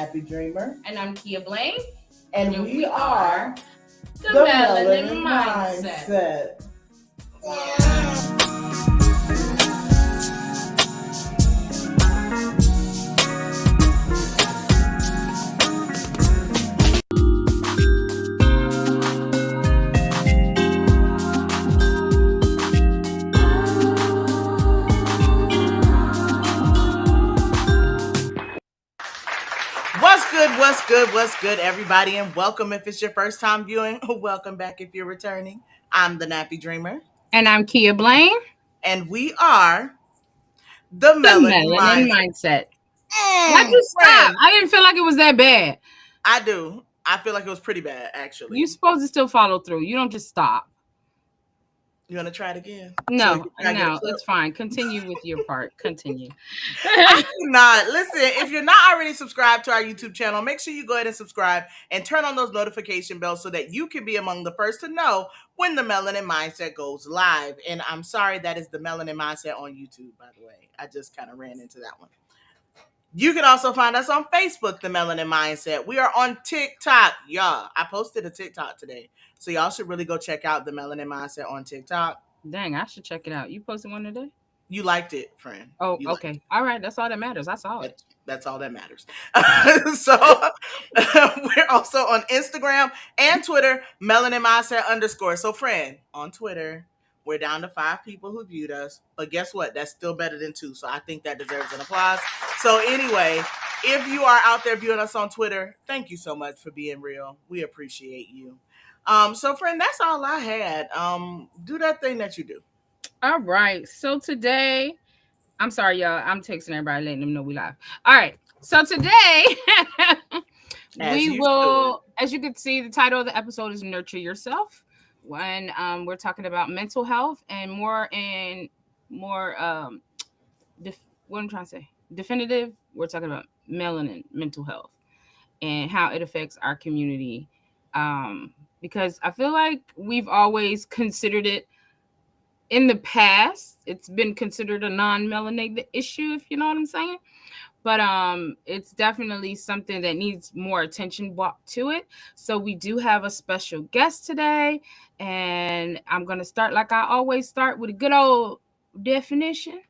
Nappy Dreamer. And I'm Kia Blaine. And we are the Melanin Mindset. What's good, everybody, and welcome if it's your first time viewing. Welcome back if you're returning. I'm the Nappy Dreamer. And I'm Kia Blaine. And we are the Melanin Mindset. Why'd you stop? I didn't feel like it was that bad. I do. I feel like it was pretty bad, actually. You're supposed to still follow through. You don't just stop. You want to try it again? No, it's fine. Continue with your part. Continue. I do not. Listen, if you're not already subscribed to our YouTube channel, make sure you go ahead and subscribe and turn on those notification bells so that you can be among the first to know when the Melanin Mindset goes live. And I'm sorry, that is the Melanin Mindset on YouTube, by the way. I just kind of ran into that one. You can also find us on Facebook, The Melanin Mindset. We are on TikTok. Y'all, I posted a TikTok today. So y'all should really go check out The Melanin Mindset on TikTok. Dang, I should check it out. You posted one today? You liked it, friend. Oh, okay. All right. That's all that matters. I saw it. That's all that matters. So we're also on Instagram and Twitter, Melanin Mindset _. So friend, on Twitter, we're down to 5 people who viewed us. But guess what? That's still better than 2. So I think that deserves an applause. So anyway, if you are out there viewing us on Twitter, thank you so much for being real. We appreciate you. So friend, that's all I had. Do that thing that you do. All right. So today, I'm sorry, y'all. I'm texting everybody, letting them know we live. All right. So today, as you can see, the title of the episode is Nurture Yourself. When we're talking about mental health and what I'm trying to say, definitive, we're talking about melanin mental health and how it affects our community. Because I feel like we've always considered it in the past. It's been considered a non-melanated issue, if you know what I'm saying. But it's definitely something that needs more attention brought to it. So we do have a special guest today. And I'm going to start like I always start with a good old definition.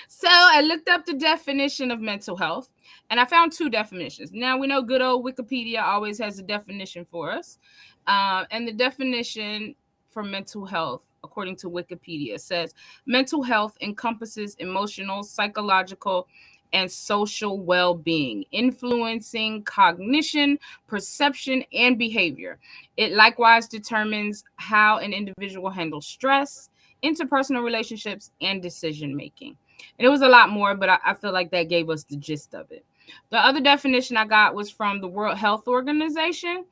So I looked up the definition of mental health. And I found 2 definitions. Now, we know good old Wikipedia always has a definition for us. And the definition for mental health, according to Wikipedia, says mental health encompasses emotional, psychological, and social well-being, influencing cognition, perception, and behavior. It likewise determines how an individual handles stress, interpersonal relationships, and decision-making. And it was a lot more, but I feel like that gave us the gist of it. The other definition I got was from the World Health Organization.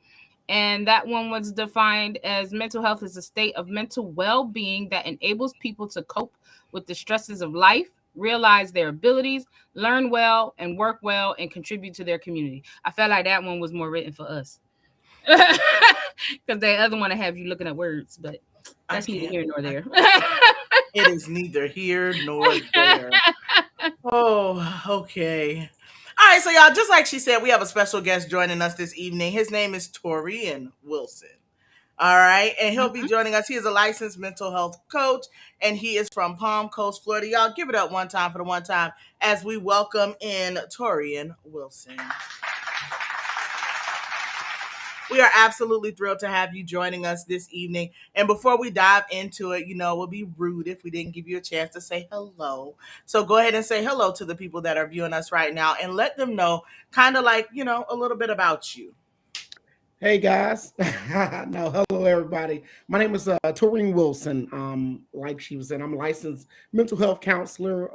And that one was defined as mental health is a state of mental well-being that enables people to cope with the stresses of life, realize their abilities, learn well, and work well, and contribute to their community. I felt like that one was more written for us. Because the other one I have you looking at words, but that's neither here nor there. It is neither here nor there. Oh, okay. All right, so y'all, just like she said, we have a special guest joining us this evening. His name is Taurean Wilson. All right, and he'll be joining us. He is a licensed mental health coach, and he is from Palm Coast, Florida. Y'all, give it up one time for the one time as we welcome in Taurean Wilson. We are absolutely thrilled to have you joining us this evening. And before we dive into it, it would be rude if we didn't give you a chance to say hello. So go ahead and say hello to the people that are viewing us right now and let them know kind of like, a little bit about you. Hey guys. No, hello everybody. My name is Taurean Wilson. Like she was saying, I'm a licensed mental health counselor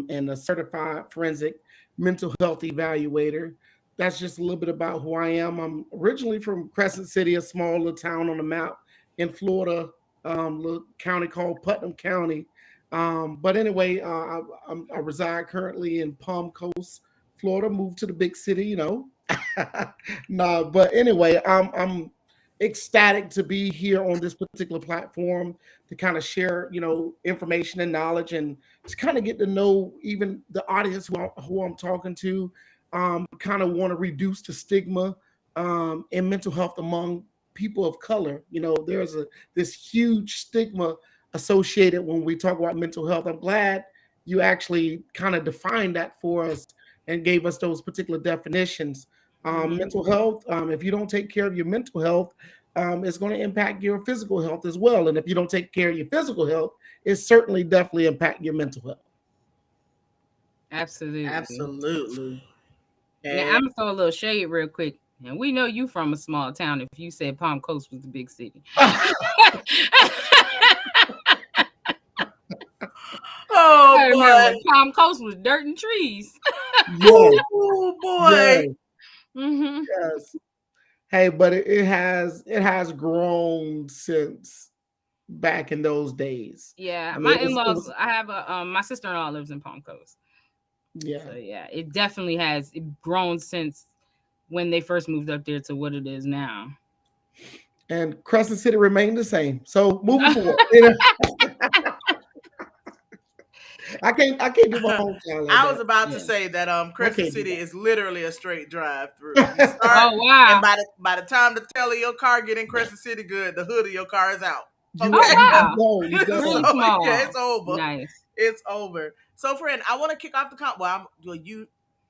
and a certified forensic mental health evaluator. That's just a little bit about who I am. I'm originally from Crescent City, a small little town on the map in Florida, little county called Putnam County. But anyway, I reside currently in Palm Coast, Florida. Moved to the big city, No, but anyway, I'm ecstatic to be here on this particular platform to kind of share, information and knowledge, and to kind of get to know even the audience who I'm talking to. kind of want to reduce the stigma in mental health among people of color. There's this huge stigma associated when we talk about mental health. I'm glad you actually kind of defined that for us and gave us those particular definitions. Mental health, if you don't take care of your mental health, it's going to impact your physical health as well. And if you don't take care of your physical health, it certainly definitely impact your mental health. Absolutely. Now And I'm gonna throw a little shade real quick. And we know you from a small town if you said Palm Coast was the big city. oh I remember when boy, Palm Coast was dirt and trees. Yes, oh boy. yes, Mm-hmm. yes. Hey, but it has grown since back in those days. Yeah, I mean, my it in-laws. was I have a my sister-in-law lives in Palm Coast. yeah. So yeah, it definitely has grown since when they first moved up there to what it is now. And Crescent City remained the same. So moving forward, I can't do my hometown like I was that. about to Yeah. say that I Crescent can't do City that. is literally a straight drive through. You start, Oh wow. and by the time the tail of your car get in Crescent City good, the hood of your car is out. You Oh Okay. you wow. don't you So Really don't. yeah, small. it's over. Nice. It's over. So friend, I want to kick off the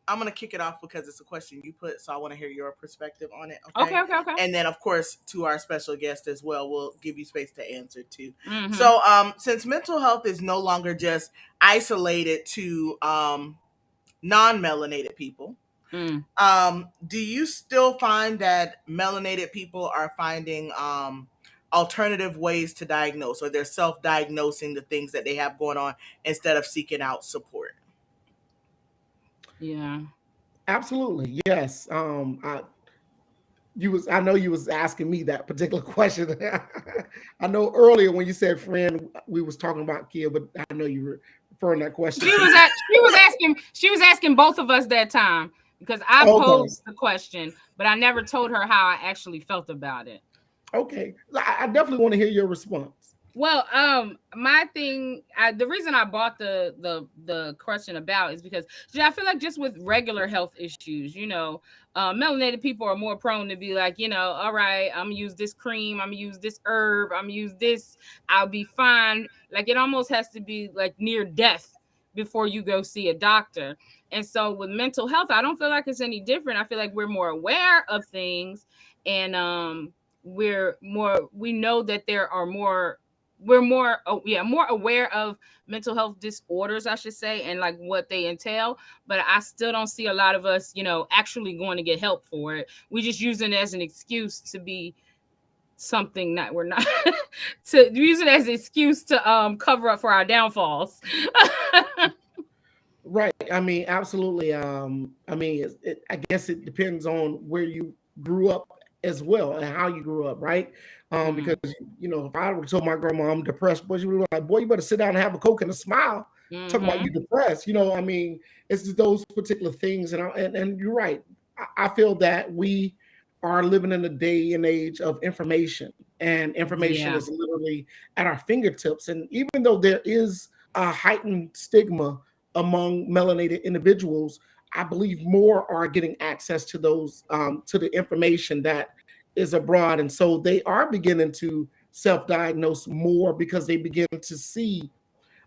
I'm gonna kick it off because it's a question you put, so I want to hear your perspective on it. Okay. Okay. And then of course to our special guest as well, we'll give you space to answer too. Mm-hmm. So since mental health is no longer just isolated to non-melanated people, do you still find that melanated people are finding alternative ways to diagnose, or they're self-diagnosing the things that they have going on instead of seeking out support? Yeah. Absolutely. Yes. I know you was asking me that particular question. I know earlier when you said friend, we was talking about Kia, but I know you were referring that question She to. was asking both of us that time because I Okay. posed the question, but I never told her how I actually felt about it. Okay. I definitely want to hear your response. Well, my thing, the reason I bought the question about is because I feel like just with regular health issues, melanated people are more prone to be like, all right, I'm gonna use this cream, I'm gonna use this herb, I'm gonna use this, I'll be fine. Like it almost has to be like near death before you go see a doctor. And so with mental health, I don't feel like it's any different. I feel like we're more aware of things, and we know that there are more we're more more aware of mental health disorders, I should say, and like what they entail. But I still don't see a lot of us actually going to get help for it. We just using it as an excuse to be something that we're not to use it as an excuse to cover up for our downfalls. Right. I mean, absolutely. I mean, I guess it depends on where you grew up as well and how you grew up, right? Because if I would told my grandma I'm depressed, boy, she would be like, "Boy, you better sit down and have a Coke and a smile." Talk about you depressed. I mean, it's just those particular things, and you're right. I feel that we are living in a day and age of information, and information Yeah. is literally at our fingertips. And even though there is a heightened stigma among melanated individuals, I believe more are getting access to those to the information that is abroad, and so they are beginning to self-diagnose more because they begin to see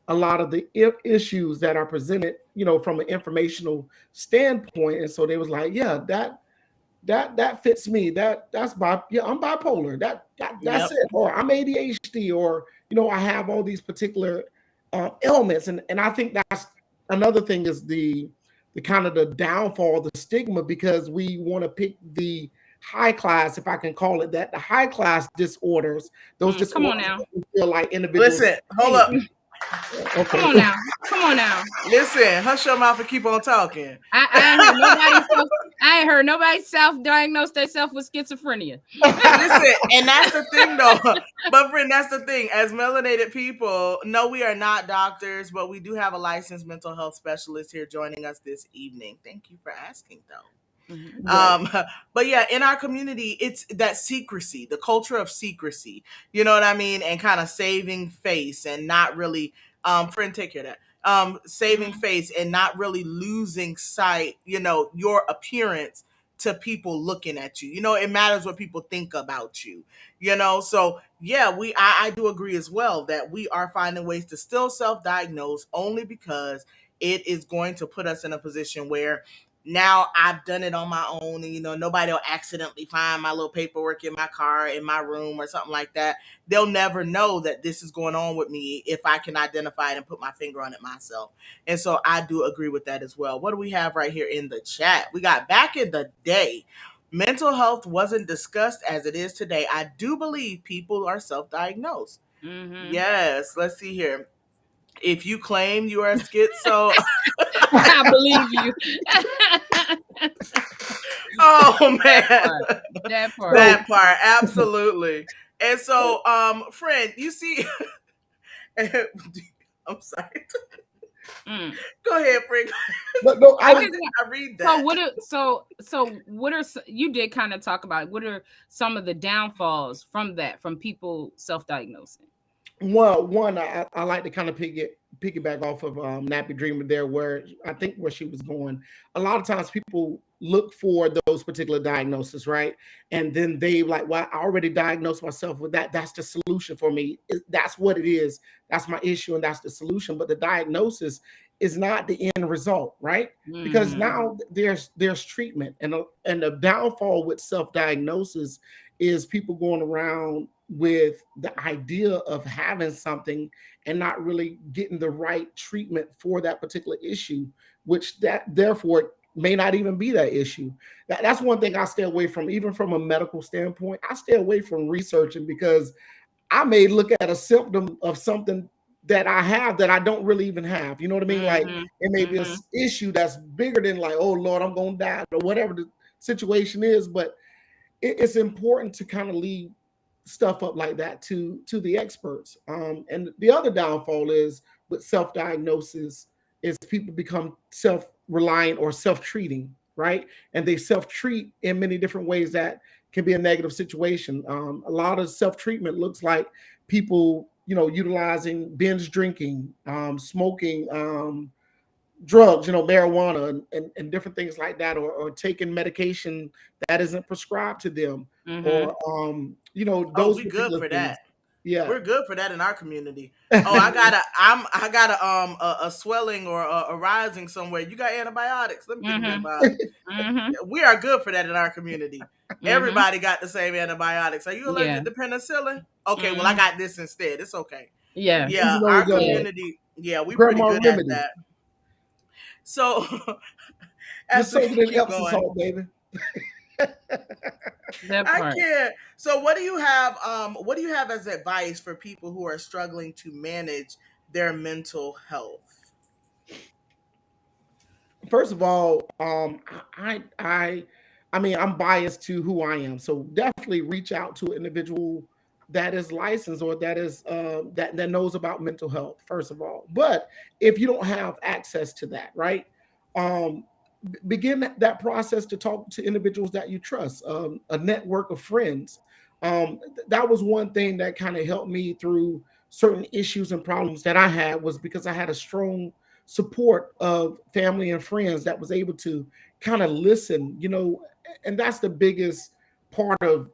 a lot of the issues that are presented, from an informational standpoint, and so they was like, yeah, that fits me. I'm bipolar. That's Yep. it. Or I'm ADHD, or I have all these particular ailments, and I think that's another thing is the kind of the downfall, the stigma, because we want to pick the high class, if I can call it that, the high class disorders, those Come on disorders now. that we feel like individuals. Listen, hold up. Okay. Come on now. Listen, hush your mouth and keep on talking. I ain't heard nobody self-diagnose themselves with schizophrenia. Listen, and that's the thing though. But friend, that's the thing. As melanated people, no, we are not doctors, but we do have a licensed mental health specialist here joining us this evening. Thank you for asking though. Right. But yeah, in our community, it's that secrecy, the culture of secrecy, you know what I mean? And kind of saving face and not really, friend, take care of that. saving Mhm. face and not really losing sight, your appearance to people looking at you. It matters what people think about you. So yeah, I do agree as well that we are finding ways to still self-diagnose only because it is going to put us in a position where now I've done it on my own, and nobody will accidentally find my little paperwork in my car, in my room, or something like that. They'll never know that this is going on with me if I can identify it and put my finger on it myself. And so I do agree with that as well. What do we have right here in the chat? We got back in the day, mental health wasn't discussed as it is today. I do believe people are self-diagnosed. Mhm. Yes, let's see here. If you claim you are schizo, I believe you. oh That man, part. That part. So that part, absolutely. And so, friend, you see, I'm sorry. Mm. Go ahead, Frank. no, I I just was want. I read So that. what are what are you did kind of talk about what are some of the downfalls from that from people self-diagnosing? one. I like to kind of piggyback off of Nappy Dreamer there, where I think where she was going. A lot of times people look for those particular diagnoses, right? And then they like, well, I already diagnosed myself with that. That's the solution for me. That's what it is. That's my issue, and that's the solution. But the diagnosis is not the end result, right? Because Mhm. now there's treatment, and the downfall with self-diagnosis is people going around with the idea of having something and not really getting the right treatment for that particular issue, which that therefore may not even be that issue. That's one thing I stay away from, even from a medical standpoint. I stay away from researching because I may look at a symptom of something that I have that I don't really even have. You know what I mean? Like Mhm. it may be an Mhm. issue that's bigger than like, oh Lord, I'm gonna die or whatever the situation is. But it's important to kind of leave stuff up like that to the experts. And the other downfall is with self-diagnosis is people become self-reliant or self-treating, right? And they self-treat in many different ways that can be a negative situation. A lot of self-treatment looks like people, utilizing binge drinking, smoking, drugs, marijuana and different things like that, or taking medication that isn't prescribed to them, or Mhm. Oh, those we good particular for things. that. Yeah. We're good for that in our community. Oh, I got a swelling or a rising somewhere. You got antibiotics? Let me give you Mhm. antibiotics. Mhm. We are good for that in our community. Mhm. Everybody got the same antibiotics. Are you Yeah. allergic to penicillin? Okay, well I Mhm. got this instead. It's okay. Yeah. Yeah, Even our those Yeah. community, yeah, we pretty grandma good at remedies, that. So as just we soak it in keep Epsom going, salt, baby. That I part. can't. So what do you have? What do you have as advice for people who are struggling to manage their mental health? First of all, I mean, I'm biased to who I am, so definitely reach out to an individual that is licensed or that is that knows about mental health. First of all, but if you don't have access to that, right? Um, Begin that process to talk to individuals that you trust, a network of friends. That was one thing that kind of helped me through certain issues and problems that I had, was because I had a strong support of family and friends that was able to kind of listen, and that's the biggest part of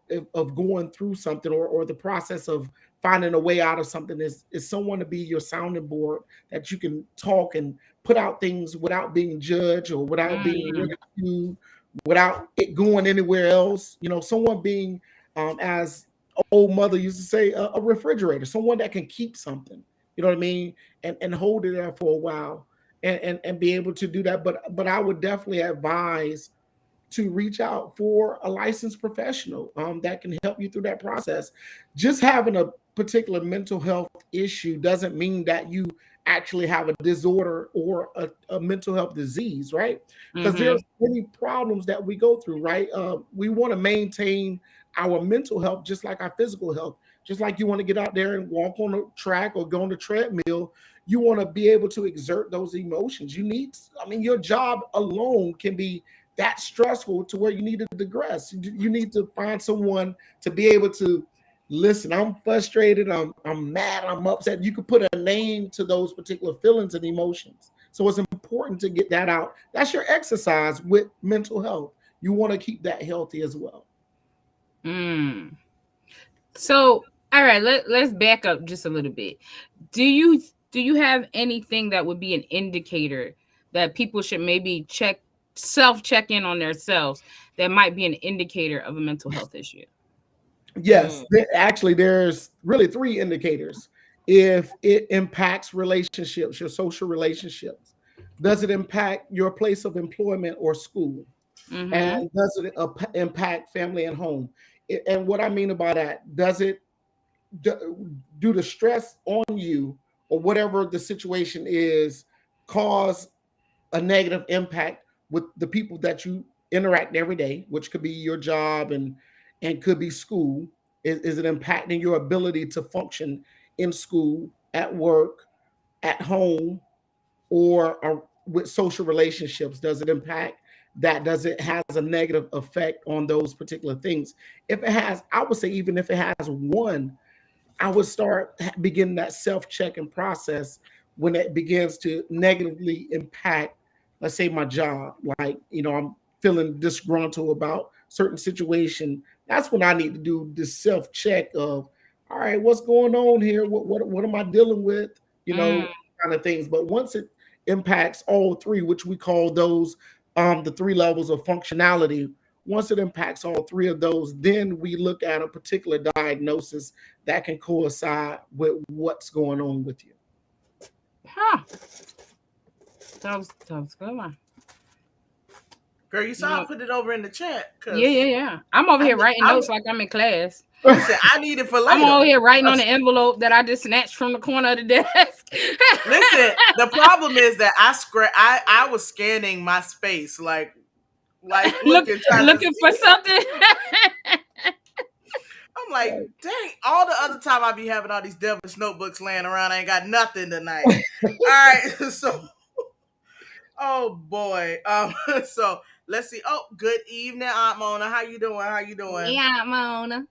going through something, or the process of finding a way out of something, is someone to be your sounding board, that you can talk and put out things without being judged or without being Mm. ridiculed, without it going anywhere else. Someone being, as old mother used to say, a refrigerator, someone that can keep something. You know what I mean? And hold it there for a while, and be able to do that. But I would definitely advise to reach out for a licensed professional, that can help you through that process. Just having a particular mental health issue doesn't mean that you actually have a disorder or a mental health disease, right? Because there's Mhm. many problems that we go through, right? We want to maintain our mental health just like our physical health. Just like you want to get out there and walk on the track or go on the treadmill, you want to be able to exert those emotions. I mean, your job alone can be that stressful to where you need to digress. You need to find someone to be able to listen, I'm frustrated, I'm mad, I'm upset. You could put a name to those particular feelings and emotions. So it's important to get that out. That's your exercise with mental health. You want to keep that healthy as well. Mm. So, all right, let's back up just a little bit. Do you have anything that would be an indicator that people should maybe check in on themselves that might be an indicator of a mental health issue? Yes, actually, there's really three indicators. If it impacts relationships, your social relationships, does it impact your place of employment or school? And Mm-hmm. does it impact family and home? And what I mean by that, does it do the stress on you or whatever the situation is cause a negative impact with the people that you interact every day, which could be your job and could be school? Is it impacting your ability to function in school, at work, at home, or with social relationships? Does it impact that? Does it has a negative effect on those particular things? If it has, I would say even if it has one, I would start begin that self-checking process when it begins to negatively impact, let's say, my job. Like, I'm feeling disgruntled about certain situation. That's when I need to do this self-check of, all right, what's going on here? What am I dealing with? Mm. Kind of things. But once it impacts all three, which we call those the three levels of functionality, once it impacts all three of those, then we look at a particular diagnosis that can coincide with what's going on with you. Huh. That was a good one. Girl, you You saw I know, put it over in the chat yeah, because yeah, yeah. I'm over here writing I'm notes like I'm in class. listen. I need it for I'm later. over here writing on the envelope that I just snatched from the corner of the desk. Listen, the problem is that I was scanning my space like Look, looking trying to looking see. for something. I'm like, dang, all the other time I be having all these devilish notebooks laying around, I ain't got nothing tonight. All right, so oh boy. So let's see. Oh, good evening, Aunt Mona. How you doing? How you doing? Yeah, Mona.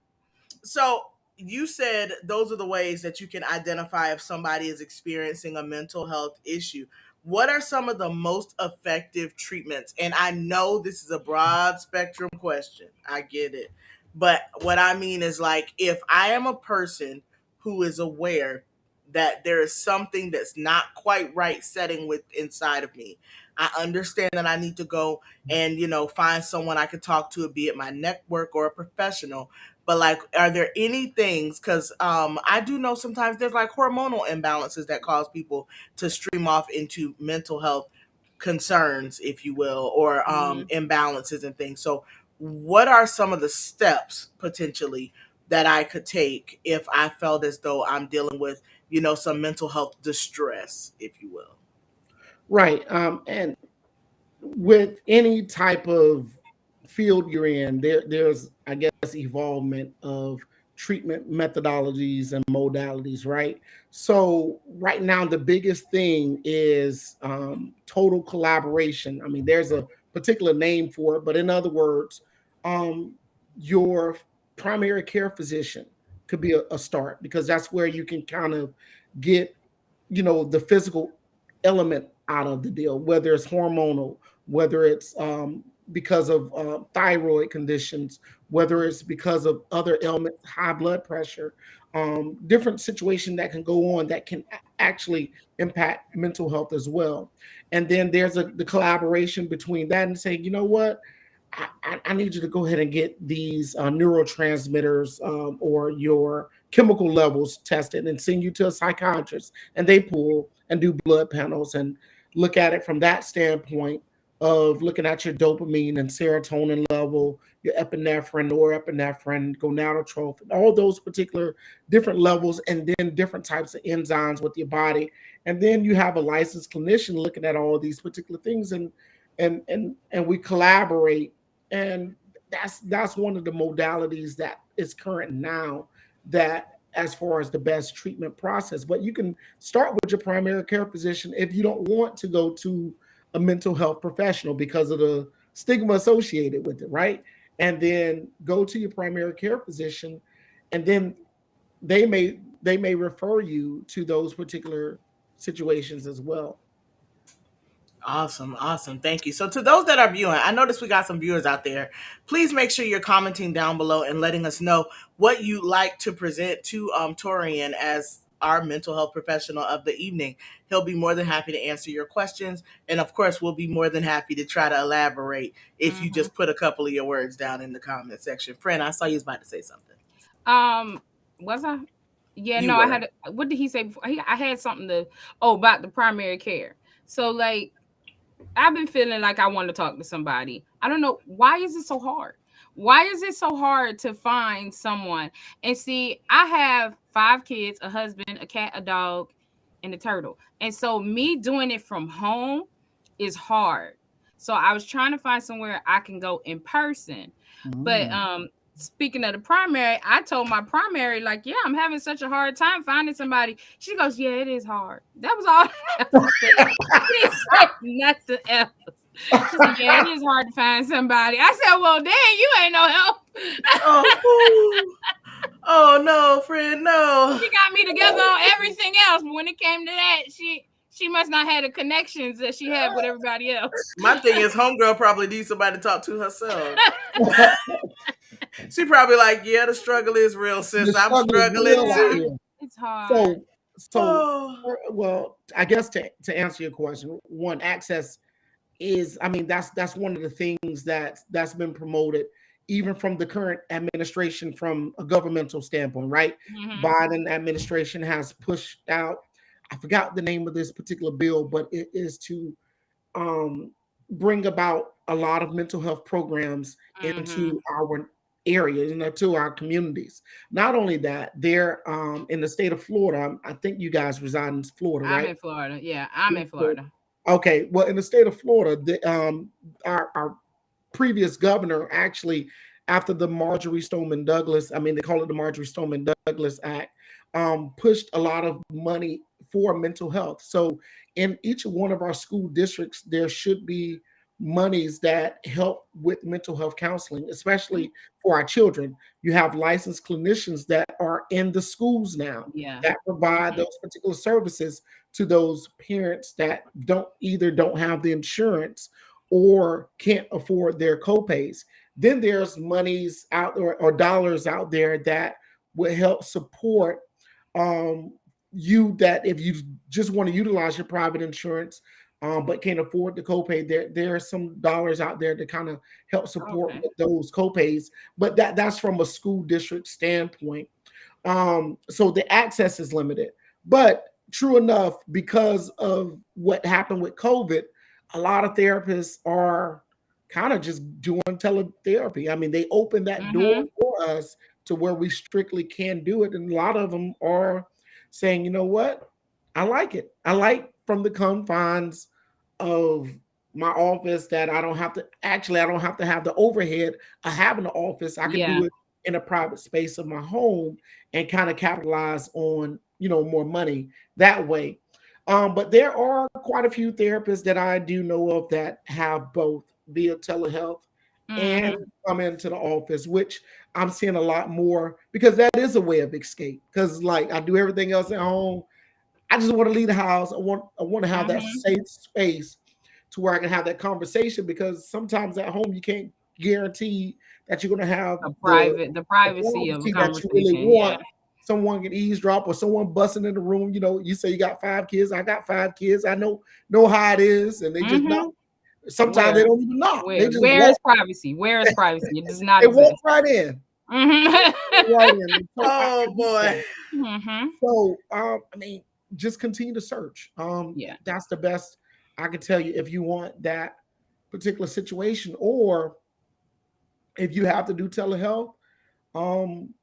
So you said those are the ways that you can identify if somebody is experiencing a mental health issue. What are some of the most effective treatments? And I know this is a broad spectrum question. I get it. But what I mean is, like, if I am a person who is aware that there is something that's not quite right setting with inside of me, I understand that I need to go and, find someone I can talk to, be it my network or a professional. But like, are there any things? Because I do know sometimes there's like hormonal imbalances that cause people to stream off into mental health concerns, if you will, or Mm-hmm. imbalances and things. So, what are some of the steps potentially that I could take if I felt as though I'm dealing with, some mental health distress, if you will? Right. And with any type of field you're in, there's, I guess, evolvement of treatment methodologies and modalities, right? So right now the biggest thing is total collaboration. I mean, there's a particular name for it, but in other words, um, your primary care physician could be a start, because that's where you can kind of get, the physical element out of the deal, whether it's hormonal, whether it's because of thyroid conditions, whether it's because of other ailments, high blood pressure, different situation that can go on that can actually impact mental health as well. And then there's the collaboration between that and saying, you know what, I need you to go ahead and get these neurotransmitters or your chemical levels tested and send you to a psychiatrist, and they pull and do blood panels and look at it from that standpoint of looking at your dopamine and serotonin level, your epinephrine, norepinephrine, gonadotrophin, all those particular different levels, and then different types of enzymes with your body. And then you have a licensed clinician looking at all these particular things, and we collaborate. And that's one of the modalities that is current now, that as far as the best treatment process. But you can start with your primary care physician if you don't want to go to a mental health professional because of the stigma associated with it, right? And then go to your primary care physician, and then they may refer you to those particular situations as well. Awesome, awesome. Thank you. So, to those that are viewing, I noticed we got some viewers out there. Please make sure you're commenting down below and letting us know what you like to present to Torian as our mental health professional of the evening. He'll be more than happy to answer your questions, and of course, we'll be more than happy to try to elaborate if you just put a couple of your words down in the comment section. Friend, I saw you was about to say something. Um, was I? Yeah, You no, I were. had. What did he say before? I had something to. Oh, about the primary care. So like, I've been feeling like I want to talk to somebody. I don't know why is it so hard. Why is it so hard to find someone? And see, I have 5 kids, a husband, a cat, a dog, and a turtle. And so me doing it from home is hard. So I was trying to find somewhere I can go in person. But Mm. speaking of the primary, I told my primary, like, yeah, I'm having such a hard time finding somebody. She goes, yeah, it is hard. That was all I have to say. She said nothing else. She said, yeah, it is hard to find somebody. I said, well, dang, you ain't no help. Oh, oh no, friend, no. She got me together on everything else, but when it came to that, she must not have the connections that she had with everybody else. My thing is, homegirl probably needs somebody to talk to herself. She probably like, yeah, the struggle is real, The sis. I'm struggle is struggling real out Yeah, too. here. it's hard. So Oh, well, I guess to answer your question, one, access is, I mean, that's one of the things that's been promoted even from the current administration from a governmental standpoint, right? Mm-hmm. Biden administration has pushed out, I forgot the name of this particular bill, but it is to um, bring about a lot of mental health programs Mm-hmm. into our areas and to our communities. Not only that, they're in the state of Florida. I think you guys reside in Florida, I'm right? in Florida. Yeah, I'm in Florida. Okay, well, in the state of Florida, our previous governor actually, after the Marjorie Stoneman Douglas, I mean, they call it the Marjorie Stoneman Douglas Act, pushed a lot of money for mental health. So, in each one of our school districts, there should be monies that help with mental health counseling, especially for our children. You have licensed clinicians that are in the schools now Yeah. that provide Mm-hmm. those particular services to those parents that don't have the insurance or can't afford their copays. Then there's monies out there or dollars out there that will help support um, you, that if you just want to utilize your private insurance but can't afford the copay, there are some dollars out there to kind of help support Okay. with those copays. But that's from a school district standpoint. So the access is limited. But true enough, because of what happened with COVID, a lot of therapists are kind of just doing teletherapy. I mean, they open that door Mm-hmm. for us to where we strictly can do it. And a lot of them are saying, you know what? I like it. I like from the confines of my office that I don't have to have the overhead of having an office. I can Yeah. do it in a private space of my home and kind of capitalize on, more money that way. But there are quite a few therapists that I do know of that have both via telehealth and Mm-hmm. come into the office, which I'm seeing a lot more because that is a way of escape. Because like I do everything else at home, I just want to leave the house. I want to have that Mm-hmm. safe space to where I can have that conversation because sometimes at home you can't guarantee that you're going to have The the privacy of a privacy that you really conversation. Yeah. want. Someone can eavesdrop or someone busting in the room. You say you got 5 kids. I got 5 kids. I know how it is, and they just knock. Mm-hmm. Sometimes they Where? don't even knock. They just Where walk. is privacy? Where is privacy? It does not They walk exist. right in. Mm-hmm. Right in. So I oh get boy. that. Mm-hmm. So I mean, just continue to search. Yeah. That's the best I can tell you if you want that particular situation, or if you have to do telehealth. Um,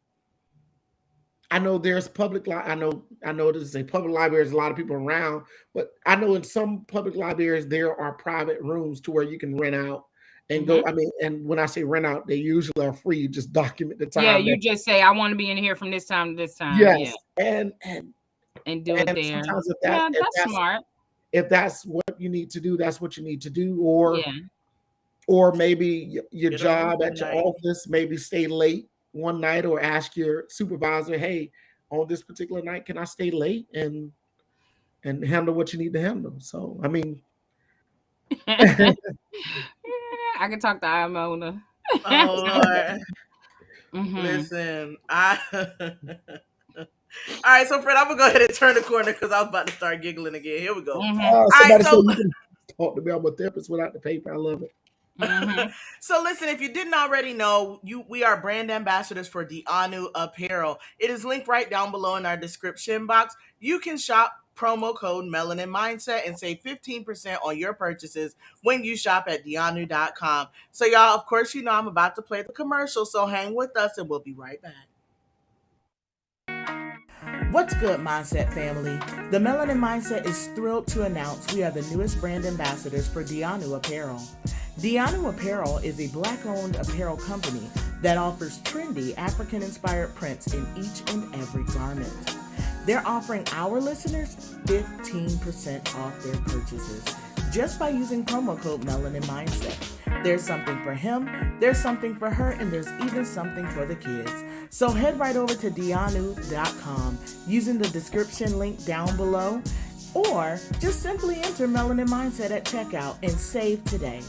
I know there's I know this is a public library. There's a lot of people around, but I know in some public libraries there are private rooms to where you can rent out and go. Mm-hmm. I mean, and when I say rent out, they usually are free. You just document the Yeah. time You that just say I want to be in here from this time to this time. Yeah. yes, and And do it and there. sometimes Yeah, that's smart. if that's what you need to do, that's what you need to do. Or Yeah. maybe your Get up job one at your night. office, maybe stay late one night or ask your supervisor, hey, on this particular night, can I stay late and handle what you need to handle? So I mean, Yeah, I can talk to Imona. Oh Lord. Mm-hmm. Listen, I all right, so Fred, I'm gonna go ahead and turn the corner because I was about to start giggling again. Here we go. All Mm-hmm. right, somebody said so you can talk to me. I'm a therapist without the paper. I love it. Mm-hmm. so listen, if you didn't already know, we are brand ambassadors for Dianu Apparel. It is linked right down below in our description box. You can shop promo code Melanin Mindset and save 15% on your purchases when you shop at Dianu.com. So y'all, of course, you know I'm about to play the commercial, so hang with us and we'll be right back. What's good, Mindset family? The Melanin Mindset is thrilled to announce we are the newest brand ambassadors for Dianu Apparel. Dianu Apparel is a black-owned apparel company that offers trendy African-inspired prints in each and every garment. They're offering our listeners 15% off their purchases just by using promo code Melanin Mindset. There's something for him, there's something for her, and there's even something for the kids. So head right over to Dianu.com using the description link down below, or just simply enter Melanin Mindset at checkout and save today.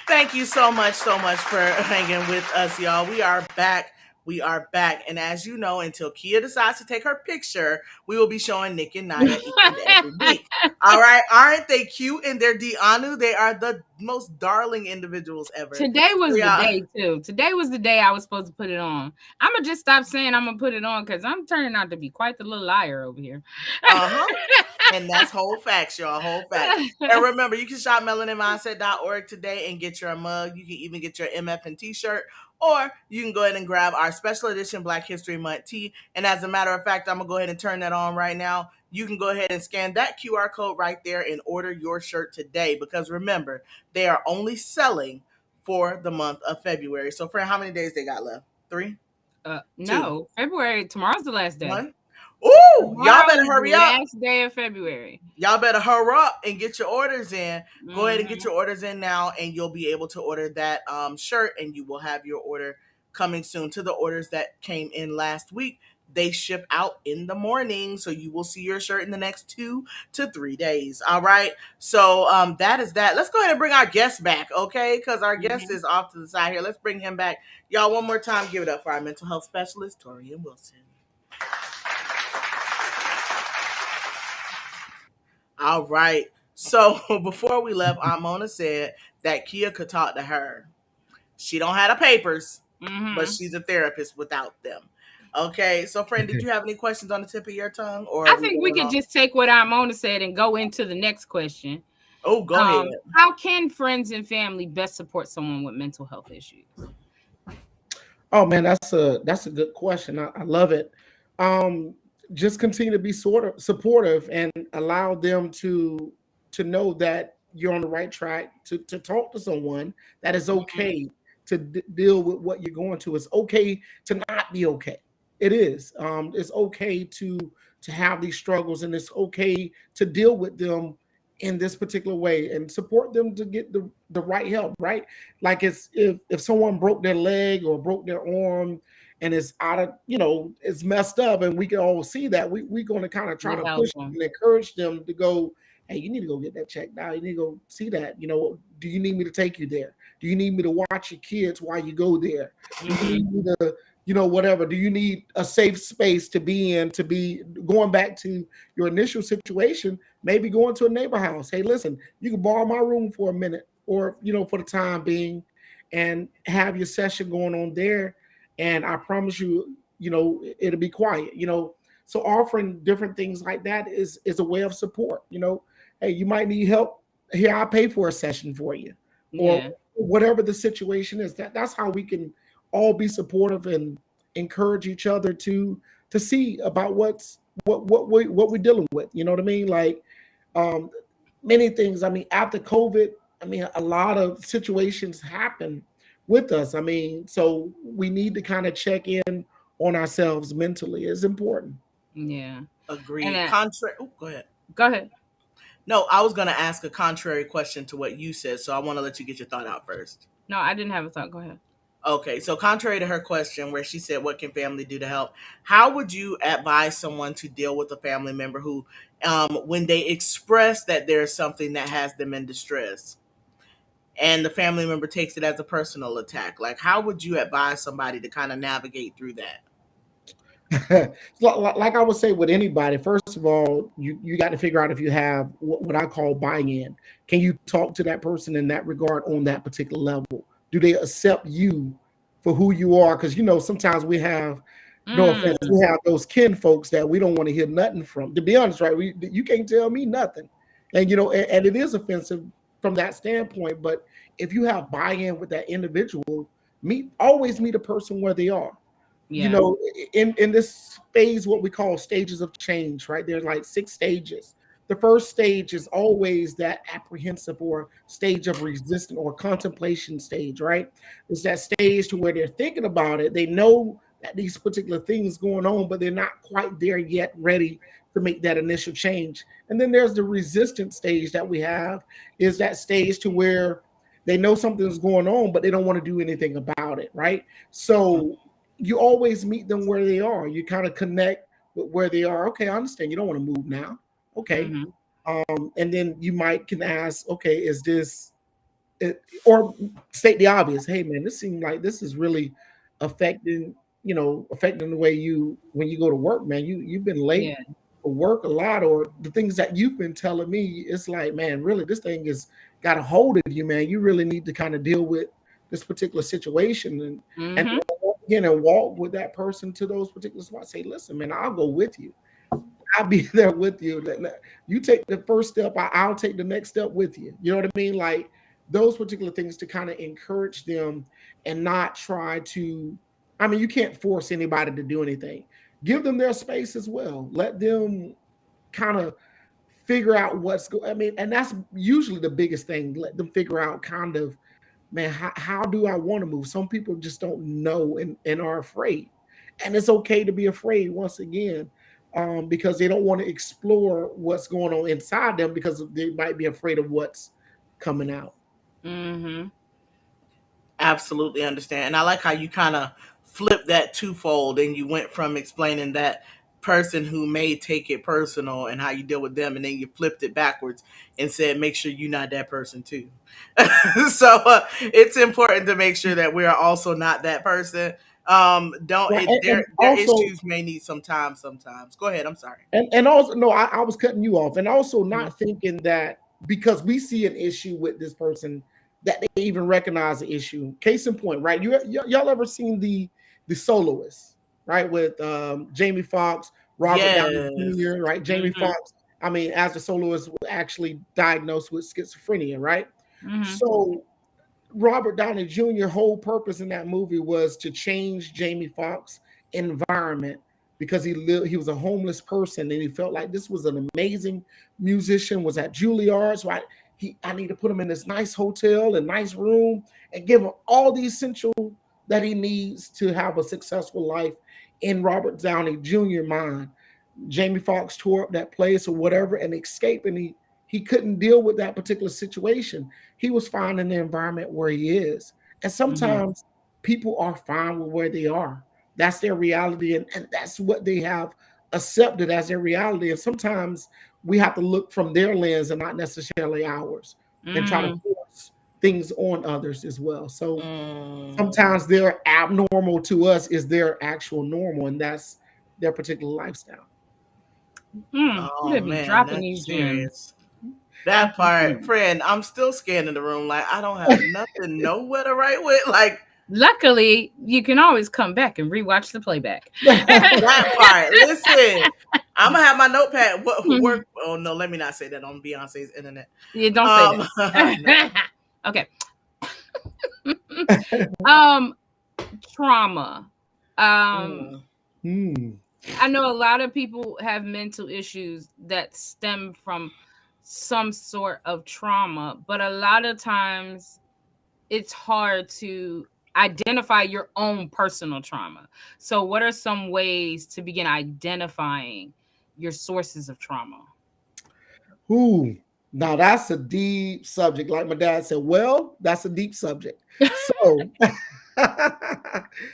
Thank you so much for hanging with us, y'all. We are back. We are back. And as you know, until Kia decides to take her picture, we will be showing Nick and Naya each and every week. All right. Aren't they cute in their Dianu? They are the most darling individuals ever. Today was We the are- day too. Today was the day I was supposed to put it on. I'm gonna just stop saying I'm gonna put it on because I'm turning out to be quite the little liar over here. And that's whole facts, y'all. Whole facts. And remember, you can shop melaninmindset.org today and get your mug. You can even get your MF and t-shirt, or you can go ahead and grab our special edition Black History Month tee. And as a matter of fact, I'm going to go ahead and turn that on right now. You can go ahead and scan that QR code right there and order your shirt today, because remember, they are only selling for the month of February. So, Fran, how many days they got left? 3? No, February. Tomorrow's the last day. 1? Ooh, Tomorrow y'all better is hurry the up. last day of February. Y'all better hurry up and get your orders in. Go ahead and get your orders in now, and you'll be able to order that shirt, and you will have your order coming soon. To the orders that came in last week, they ship out in the morning, so you will see your shirt in the next 2 to 3 days. All right, so that is that. Let's go ahead and bring our guest back, okay? Because our guest is off to the side here. Let's bring him back. Y'all, one more time, give it up for our mental health specialist, Taurean Wilson. All right. So before we left, Aunt Mona said that Kia could talk to her. She don't have the papers, but she's a therapist without them. Okay. So, friend, did you have any questions on the tip of your tongue, or I think we could just take what Imona said and go into the next question. Oh, go ahead. How can friends and family best support someone with mental health issues? Oh man, that's a good question. I love it. Just continue to be sort of supportive and allow them to know that you're on the right track, to talk to someone, that is okay to deal with what you're going to. It's okay to not be okay. It is. It's okay to have these struggles, and it's okay to deal with them in this particular way, and support them to get the right help, right? Like, it's if someone broke their leg or broke their arm and it's out of, it's messed up, and we can all see that, we're going to kind of try to push and encourage them to go, hey, you need to go get that checked out. You need to go see that. Do you need me to take you there? Do you need me to watch your kids while you go there? Do you need me to, whatever? Do you need a safe space to be in, to be going back to your initial situation, maybe going to a neighbor house? Hey, listen, you can borrow my room for a minute, or, for the time being, and have your session going on there. And I promise you, it'll be quiet, So offering different things like that is a way of support. Hey, you might need help. Here, I'll pay for a session for you, or whatever the situation is. That's how we can all be supportive and encourage each other to see about what we're dealing with. You know what I mean? Like, many things. I mean, after COVID, a lot of situations happen with us. So we need to kind of check in on ourselves mentally. It's important. Yeah. Agreed. Go ahead. Go ahead. No, I was going to ask a contrary question to what you said, so I want to let you get your thought out first. No, I didn't have a thought. Go ahead. Okay, so contrary to her question, where she said, "What can family do to help?" How would you advise someone to deal with a family member who, when they express that there's something that has them in distress, and the family member takes it as a personal attack? Like, how would you advise somebody to kind of navigate through that? Like I would say with anybody, first of all, you got to figure out if you have what I call buy-in. Can you talk to that person in that regard on that particular level? Do they accept you for who you are? Because sometimes we have, no offense, Mm, we have those kin folks that we don't want to hear nothing from. To be honest, right? You can't tell me nothing, and and it is offensive from that standpoint. But if you have buy-in with that individual, always meet a person where they are. you yeah. know in this phase, what we call stages of change, right? There's like 6 stages. The first stage is always that apprehensive or stage of resistance or contemplation stage, right? It's that stage to where they're thinking about it. They know that these particular things going on, but they're not quite there yet, ready to make that initial change. And then there's the resistance stage that we have, is that stage to where they know something's going on, but they don't want to do anything about it, right? So you always meet them where they are. You kind of connect with where they are. Okay, I understand. You don't want to move now. Okay. Mm-hmm. And then you might can ask, okay, is this it, or state the obvious. Hey man, this seems like this is really affecting, affecting the way you when you go to work, man. You've been late Yeah. for work a lot, or the things that you've been telling me, it's like, man, really this thing has got a hold of you, man. You really need to kind of deal with this particular situation and Mm-hmm. walk with that person to those particular spots. Say, listen, man, I'll go with you. I'll be there with you. You take the first step, I'll take the next step with you. You know what I mean? Like those particular things to kind of encourage them and not try to. I mean, you can't force anybody to do anything. Give them their space as well. Let them kind of figure out what's going. I mean, and that's usually the biggest thing. Let them figure out kind of, man, how do I want to move? Some people just don't know and are afraid. And it's okay to be afraid once again, because they don't want to explore what's going on inside them because they might be afraid of what's coming out. Mm-hmm. Absolutely understand. And I like how you kind of flipped that twofold and you went from explaining that person who may take it personal and how you deal with them, and then you flipped it backwards and said make sure you're not that person too. So it's important to make sure that we are also not that person. Don't Right. it, And their also, issues may need some time sometimes. Go ahead, I'm sorry. and also, no, I was cutting you off, and also Mm-hmm. not thinking that because we see an issue with this person that they even recognize the issue. Case in point, right? Y'all ever seen the soloist, right? With Jamie Foxx, Robert Downey Yes. Jr., right? Jamie Mm-hmm. Foxx, I mean, as the soloist was actually diagnosed with schizophrenia, right? Mm-hmm. So Robert Downey Jr. whole purpose in that movie was to change Jamie Foxx environment because he was a homeless person and he felt like this was an amazing musician, was at Juilliard. So I need to put him in this nice hotel and nice room and give him all the essential that he needs to have a successful life in Robert Downey Jr. mind. Jamie Foxx tore up that place or whatever and escaped, and he couldn't deal with that particular situation. He was fine in the environment where he is. And Mm-hmm. sometimes people are fine with where they are. That's their reality, and that's what they have accepted as their reality. And sometimes we have to look from their lens and not necessarily ours and try to Mm-hmm. force things on others as well. So Mm. sometimes their abnormal to us is their actual normal, and that's their particular lifestyle. Mm. You Oh better be man, dropping that's these gems. serious. That part, Mm-mm. friend, I'm still scanning the room like I don't have nothing nowhere to write with. Like Luckily, you can always come back and rewatch the playback. that part. Listen, I'm gonna have my notepad work. Oh no, let me not say that on Beyonce's internet. Yeah, don't say Um, no. that. Okay. um, trauma. Um, Mm, Hmm. I know a lot of people have mental issues that stem from some sort of trauma, but a lot of times it's hard to identify your own personal trauma. So, what are some ways to begin identifying your sources of trauma? Ooh, now that's a deep subject. Like my dad said, well, that's a deep subject. So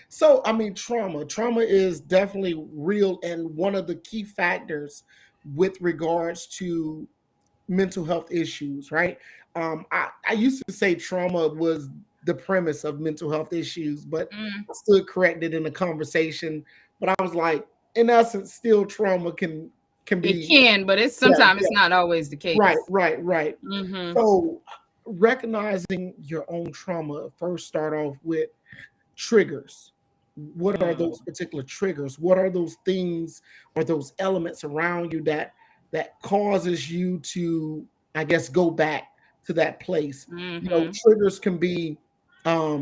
So, I mean, trauma is definitely real and one of the key factors with regards to mental health issues, right? I used to say trauma was the premise of mental health issues, but Mm. I stood corrected in the conversation. But I was like, in essence, still trauma can It be, can, but it's yeah, sometimes yeah, it's not always the right, case. right, right. Mm-hmm. So recognizing your own trauma, first start off with triggers. What are those Mm. particular triggers? What are those things or those elements around you that causes you to, I guess, go back to that place? You know, Mm-hmm. triggers can be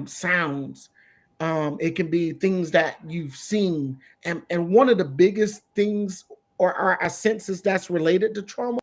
sounds. It can be things that you've seen, and one of the biggest things or our senses that's related to trauma,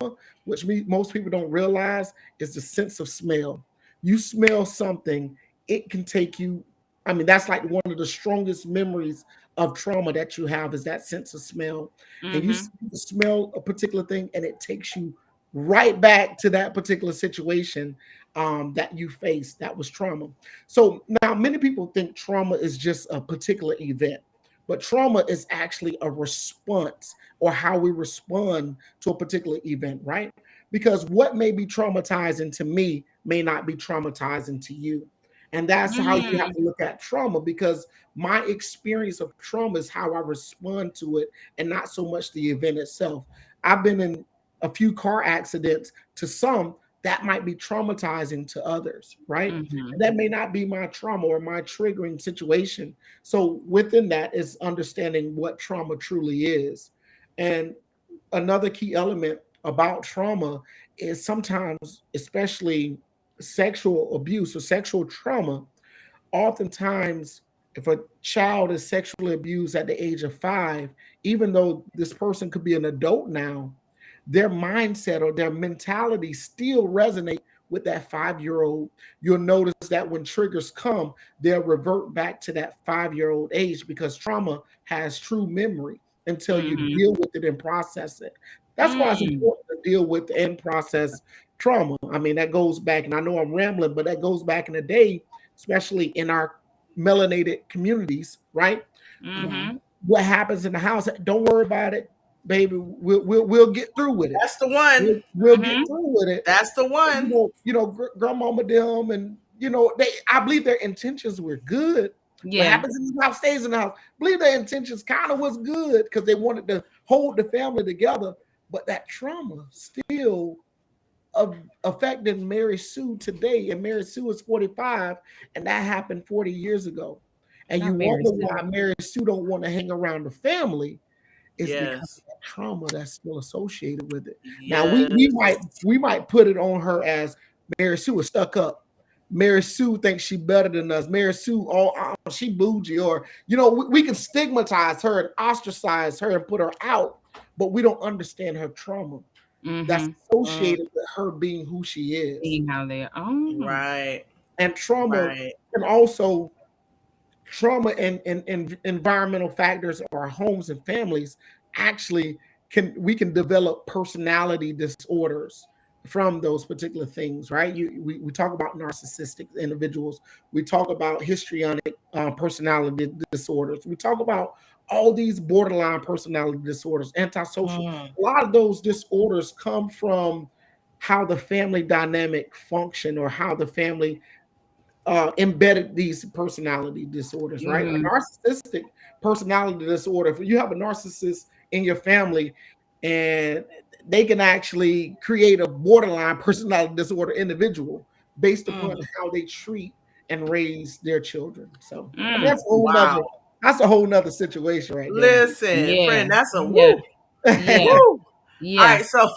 which most people don't realize, is the sense of smell. You smell something, it can take you. I mean, that's like one of the strongest memories of trauma that you have is that sense of smell. And Mm-hmm. you smell a particular thing and it takes you right back to that particular situation that you faced that was trauma. So now many people think trauma is just a particular event, but trauma is actually a response or how we respond to a particular event, right? Because what may be traumatizing to me may not be traumatizing to you. And that's how you have Mm. to look at trauma because my experience of trauma is how I respond to it and not so much the event itself. I've been in a few car accidents. To some, that might be traumatizing to others, right? Mm-hmm. And that may not be my trauma or my triggering situation. So within that is understanding what trauma truly is. And another key element about trauma is sometimes, especially sexual abuse or sexual trauma, oftentimes if a child is sexually abused at the age of 5, even though this person could be an adult now, their mindset or their mentality still resonate with that 5-year old. You'll notice that when triggers come, they'll revert back to that 5-year old age because trauma has true memory until you Mm-hmm. deal with it and process it. That's why it's Mm. important to deal with and process trauma. I mean, that goes back, and I know I'm rambling, but that goes back in the day, especially in our melanated communities, right? Mm-hmm. What happens in the house, don't worry about it, baby. We'll get through with it. That's the one. We'll get Mm-hmm. through with it. That's the one. Grandmama them, and they. I believe their intentions were good. What Yeah. happens in the house stays in the house. I believe their intentions kind of was good because they wanted to hold the family together, but that trauma still of affecting Mary Sue today, and Mary Sue is 45, and that happened 40 years ago. And you Not Mary wonder Sue. why Mary Sue don't want to hang around the family. It's because Yes. of that trauma that's still associated with it. Now we might Yes. we might put it on her as Mary Sue is stuck up. Mary Sue thinks she better than us. Mary Sue, she bougie, or we can stigmatize her and ostracize her and put her out, but we don't understand her trauma that's Mm-hmm. Mm. associated with her being who she is. Seeing how they are. Oh. Right. And trauma Right. can also trauma and environmental factors or homes and families actually can develop personality disorders from those particular things, right? We talk about narcissistic individuals, we talk about histrionic personality disorders, we talk about all these borderline personality disorders, antisocial. Mm. A lot of those disorders come from how the family dynamic function or how the family embedded these personality disorders, right? Mm-hmm. A narcissistic personality disorder, if you have a narcissist in your family and they can actually create a borderline personality disorder individual based upon Mm. how they treat and raise their children. So I mean Mm. Wow. that's a whole nother situation right there. Listen, Yeah. friend, that's a Yeah. woo. Yeah. Woo. All Yeah. right, so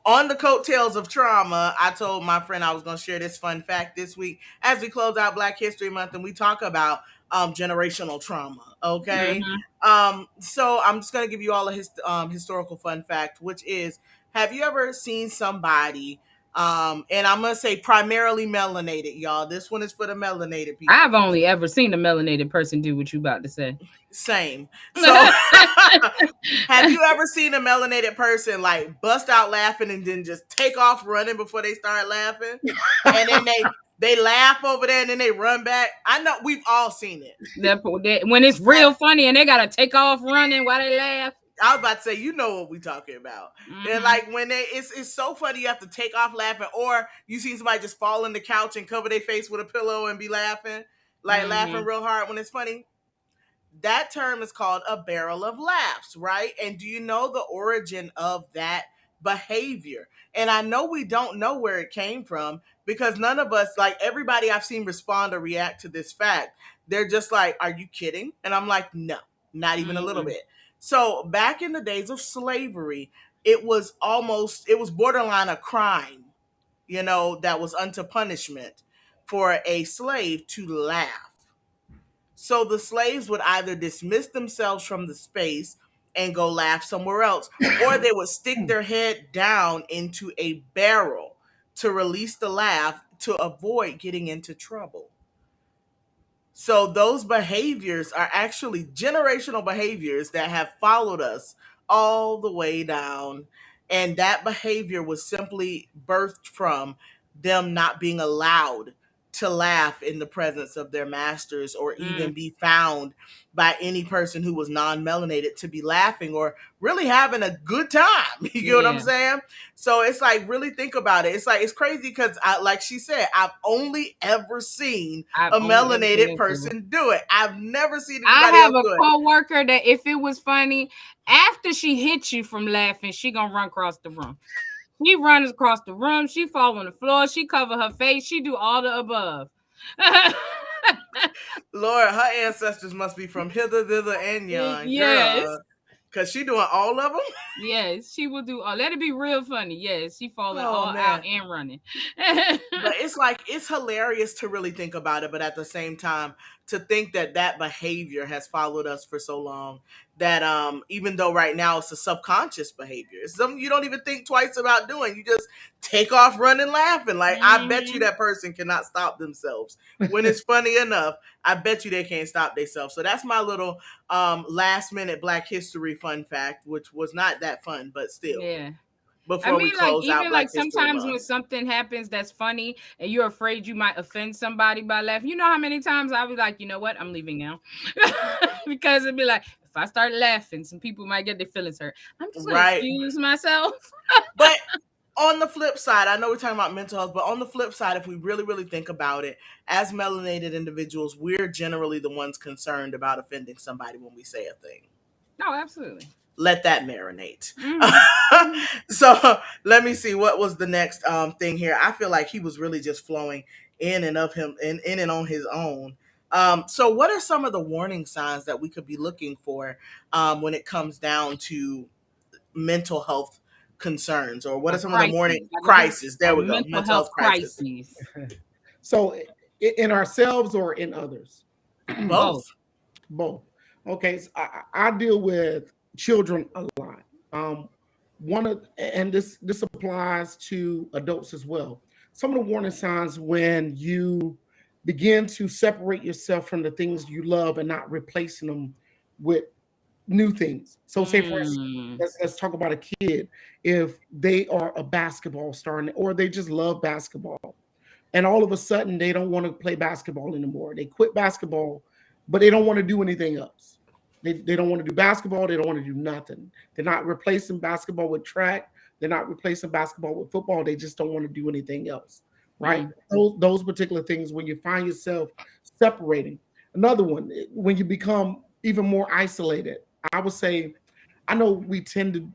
on the coattails of trauma, I told my friend I was going to share this fun fact this week as we close out Black History Month and we talk about generational trauma. Okay, Mm-hmm. so I'm just going to give you all a historical fun fact, which is: have you ever seen somebody And I'm gonna say primarily melanated, y'all. This one is for the melanated people. I've only ever seen a melanated person do what you about to say. Same. So have you ever seen a melanated person like bust out laughing and then just take off running before they start laughing? And then they laugh over there and then they run back. I know we've all seen it. When it's real funny and they gotta take off running while they laugh. I was about to say, you know what we talking about. They're Mm-hmm. like when it's so funny you have to take off laughing, or you see somebody just fall on the couch and cover their face with a pillow and be laughing, like laughing Mm-hmm. real hard when it's funny. That term is called a barrel of laughs, right? And do you know the origin of that behavior? And I know we don't know where it came from because none of us, like everybody I've seen respond or react to this fact, they're just like, "Are you kidding?" And I'm like, "No, not even a little Mm-hmm. bit." So back in the days of slavery, it was borderline a crime, that was unto punishment for a slave to laugh. So the slaves would either dismiss themselves from the space and go laugh somewhere else, or they would stick their head down into a barrel to release the laugh to avoid getting into trouble. So those behaviors are actually generational behaviors that have followed us all the way down. And that behavior was simply birthed from them not being allowed to laugh in the presence of their masters or Mm. even be found by any person who was non-melanated to be laughing or really having a good time. You get what I'm Yeah. saying? So it's like, really think about it. It's like, it's crazy because like she said, I've only ever seen I've a only ever seen melanated it too. person do it. I've never seen I anybody have else a do it. coworker that if it was funny, after she hits you from laughing, she gonna run across the room. She runs across the room. She fall on the floor. She cover her face. She do all the above. Lord, her ancestors must be from hither, thither, and yon, Yes. girl. Cause she doing all of them. Yes, she will do all. Let it be real funny. Yes, she falling Oh all out man. and running. But it's like, it's hilarious to really think about it, but at the same time to think that that behavior has followed us for so long, that even though right now it's a subconscious behavior, it's something you don't even think twice about doing. You just take off running laughing. Like, I bet you Mhm. that person cannot stop themselves when it's funny enough. I bet you they can't stop themselves. So that's my little last minute Black History fun fact, which was not that fun, but still, Yeah. I before we mean, like, close out even Black like History sometimes when Month. something happens that's funny and you're afraid you might offend somebody by laughing, you know how many times I'll be like, you know what, I'm leaving now. Because it'd be like, if I start laughing, some people might get their feelings hurt. I'm just gonna Right. excuse myself. But on the flip side, I know we're talking about mental health, but on the flip side, if we really, really think about it, as melanated individuals, we're generally the ones concerned about offending somebody when we say a thing. No, absolutely. Let that marinate. Mm-hmm. So let me see, what was the next thing here. I feel like he was really just flowing in and of him in and on his own. So what are some of the warning signs that we could be looking for when it comes down to mental health concerns, or what A are some of the crisis, morning like crisis? There a we go, mental mental health health crisis. crisis. So, in ourselves or in others? Both. Both. Both. Okay, so I deal with children a lot. Um, one of and this applies to adults as well. Some of the warning signs when you begin to separate yourself from the things you love and not replacing them with new things. So, say for instance, Mm. let's talk about a kid. If they are a basketball star or they just love basketball, and all of a sudden they don't want to play basketball anymore. They quit basketball, but they don't want to do anything else. They don't want to do basketball. They don't want to do nothing. They're not replacing basketball with track. They're not replacing basketball with football. They just don't want to do anything else, right? Mm. Those particular things when you find yourself separating. Another one, when you become even more isolated. I would say, I know we tend to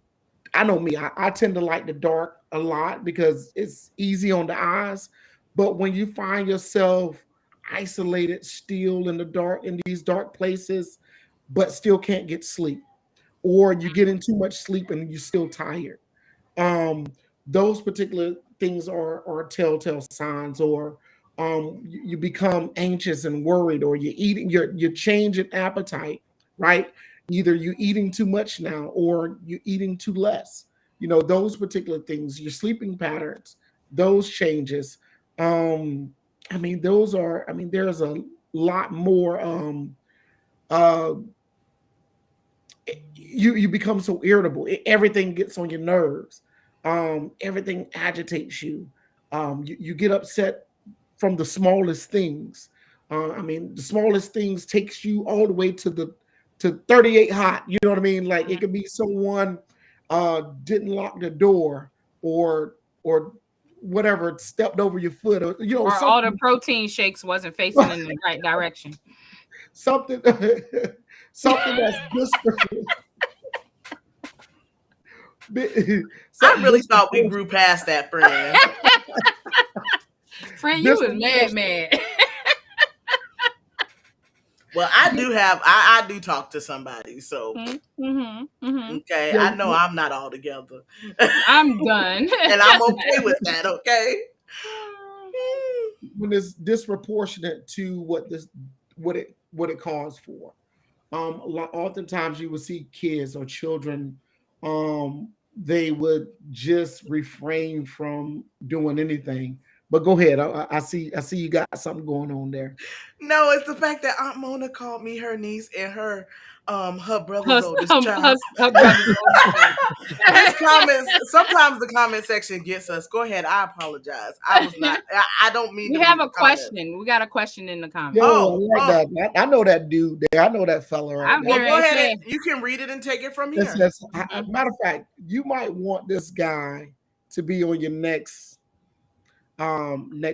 I know me, I tend to like the dark a lot because it's easy on the eyes. But when you find yourself isolated, still in the dark, in these dark places, but still can't get sleep, or you get in too much sleep and you're still tired, um, those particular things are telltale signs, or you become anxious and worried, or you're changing appetite, right? Either you're eating too much now or you're eating too less. Those particular things, your sleeping patterns, those changes. I mean, those are. I mean, there's a lot more. Uh, you become so irritable. Everything gets on your nerves. Everything agitates you. You get upset from the smallest things. I mean, the smallest things takes you all the way to 38 hot. You know what I mean? Like it could be someone didn't lock the door or whatever, stepped over your foot, or Or all the something protein shakes wasn't facing in the right direction. something something that's I something really thought we disproportionate. grew past that, friend. Friend, you was mad. Well, I do talk to somebody, so okay, Yeah, I know I'm not all together. I'm done. And I'm okay with that, okay? when it's disproportionate to what it calls for. Oftentimes you will see kids or children, they would just refrain from doing anything. But go ahead. I see you got something going on there. No, it's the fact that Aunt Mona called me her niece and her brother's her, oldest child. her brother's His comments, sometimes the comment section gets us. Go ahead, I apologize. I was not I don't mean We to have read a the comments. question. We got a question in the comments. Yo, I Oh, like that. I know that dude there. I know that fella right I'm there. well, getting go ready to ahead say, and you can read it and take it from It here. says, matter of fact, you might want this guy to be on your next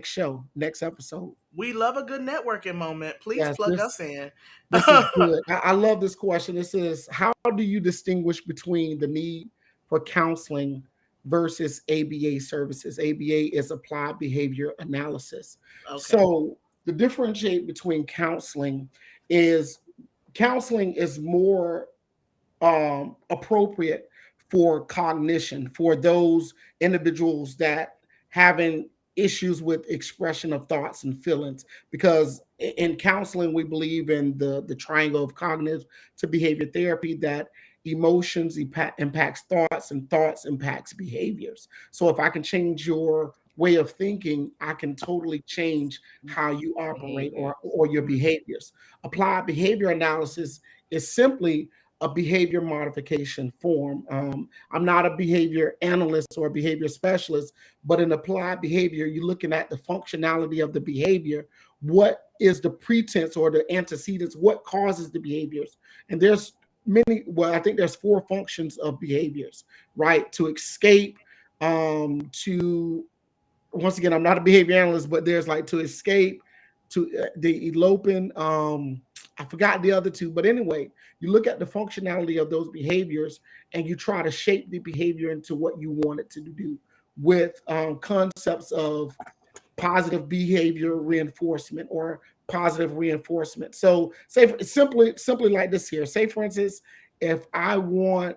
show, next episode. We love a good networking moment. Please Yes, plug us in. this is good. I love this question. It says, how do you distinguish between the need for counseling versus ABA services? ABA is applied behavior analysis. Okay. So the differentiate between is counseling is more appropriate for cognition for those individuals that having issues with expression of thoughts and feelings, because in counseling we believe in the triangle of cognitive to behavior therapy, that emotions impacts thoughts and thoughts impacts behaviors. So if I can change your way of thinking, I can totally change how you operate or your behaviors. Applied behavior analysis is simply a behavior modification form. I'm not a behavior analyst or a behavior specialist, but in applied behavior, you're looking at the functionality of the behavior. What is the pretense or the antecedents? What causes the behaviors? And there's I think there's four functions of behaviors, right? To escape, to once again, I'm not a behavior analyst, but there's like to escape, to the eloping. I forgot the other two, but anyway, you look at the functionality of those behaviors and you try to shape the behavior into what you want it to do with concepts of positive behavior reinforcement or positive reinforcement. So, simply like this here. Say, for instance, if I want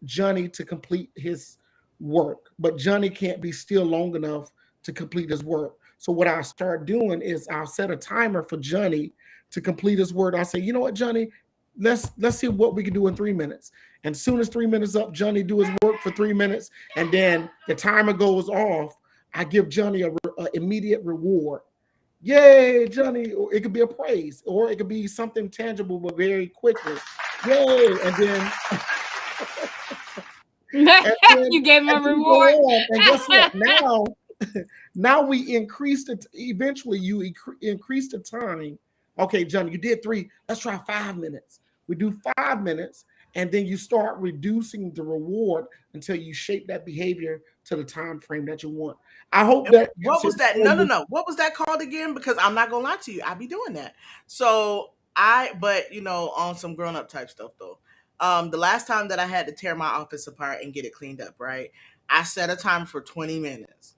Johnny to complete his work, but Johnny can't be still long enough to complete his work. So what I start doing is I'll set a timer for Johnny to complete his work. I say, you know what, Johnny, let's see what we can do in 3 minutes. And as soon as 3 minutes up, Johnny do his work for 3 minutes, and then the timer goes off. I give Johnny a immediate reward. Yay, Johnny! Or it could be a praise, or it could be something tangible but very quickly. Yay! And then you gave him a reward. And guess what? Now we increased it. Eventually, you increase the time. Okay, Johnny, you did 3. Let's try 5 minutes. We do 5 minutes, and then you start reducing the reward until you shape that behavior to the time frame that you want. I hope that. What was that? No. What was that called again? Because I'm not gonna lie to you, I be doing that. So but on some grown up type stuff though. The last time that I had to tear my office apart and get it cleaned up, right? I set a time for 20 minutes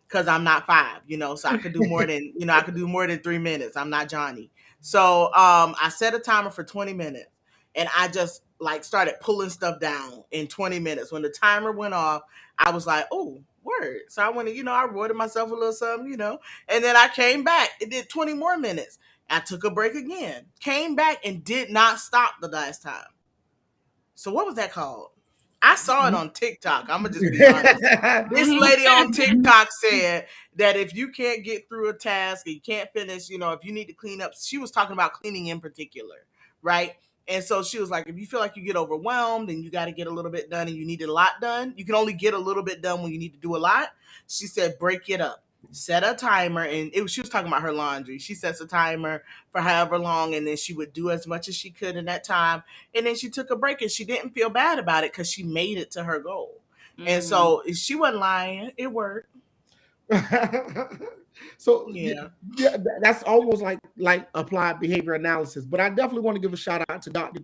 because I'm not 5, so I could do more than, I could do more than 3 minutes. I'm not Johnny. So I set a timer for 20 minutes and I just like started pulling stuff down in 20 minutes. When the timer went off, I was like, oh, word. So I went, I rewarded myself a little something, and then I came back. It did 20 more minutes. I took a break again, came back and did not stop the last time. So what was that called? I saw it on TikTok. I'm gonna just be honest. This lady on TikTok said that if you can't get through a task, you can't finish, if you need to clean up, she was talking about cleaning in particular, right? And so she was like, if you feel like you get overwhelmed and you got to get a little bit done and you need a lot done, you can only get a little bit done when you need to do a lot. She said, break it up. Set a timer, and she was talking about her laundry. She sets a timer for however long, and then she would do as much as she could in that time, and then she took a break, and she didn't feel bad about it because she made it to her goal. And so she wasn't lying. It worked. So Yeah. yeah, that's almost like applied behavior analysis. But I definitely want to give a shout out to Dr.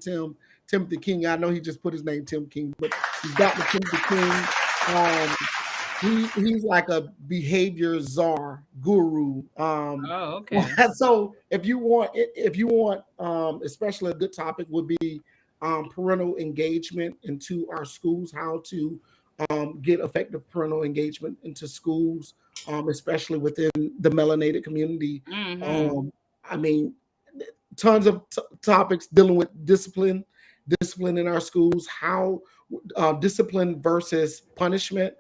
Timothy King. I know he just put his name Tim King, but he's Dr. Timothy King. Um, he's like a behavior czar guru. Oh, okay. So if you want, especially a good topic would be parental engagement into our schools, how to get effective parental engagement into schools, especially within the melanated community. I mean, tons of topics dealing with discipline in our schools, how discipline versus punishment,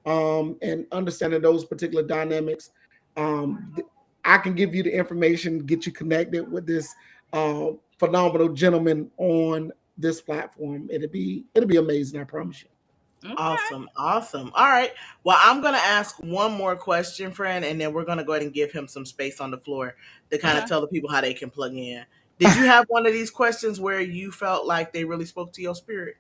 and understanding those particular dynamics. Um, I can give you the information, get you connected with this phenomenal gentleman on this platform. It'll be amazing, I promise you. Okay. Awesome. Awesome. All right. Well, I'm going to ask one more question, friend, and then we're going to go ahead and give him some space on the floor to kind of Okay. tell the people how they can plug in. Did you have one of these questions where you felt like they really spoke to your spirit?